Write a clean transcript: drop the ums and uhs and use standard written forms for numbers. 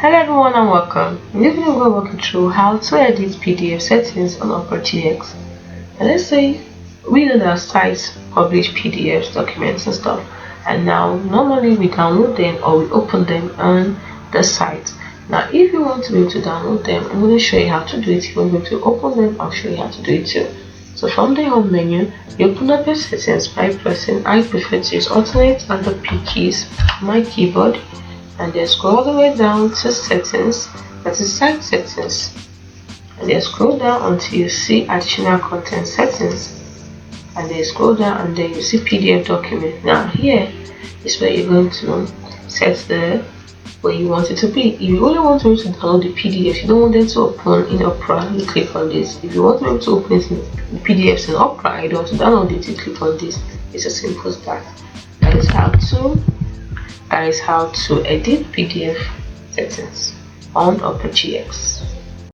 Hello everyone and welcome. In this video, we're going to walk you through how to edit PDF settings on OperaTX. And let's say we know that sites publish PDFs, documents and stuff, and now normally we download them or we open them on the site. Now if you want to be able to download them, I'm going to show you how to do it. If you want to open them, I'll show you how to do it too. So from the home menu, you open up your settings by pressing I prefer to use alternate and the P keys on my keyboard, and then scroll all the way down to settings, that is site settings, and then scroll down until you see additional content settings, and then scroll down and then you see PDF document. Now here is where you're going to set the where you want it to be. If you only want to download the PDF, you don't want them to open in Opera, you click on this. If you want them to open it in the PDFs in Opera, you don't want to download it, you click on this. It's as simple as that. That is how to edit PDF settings on OperaTX.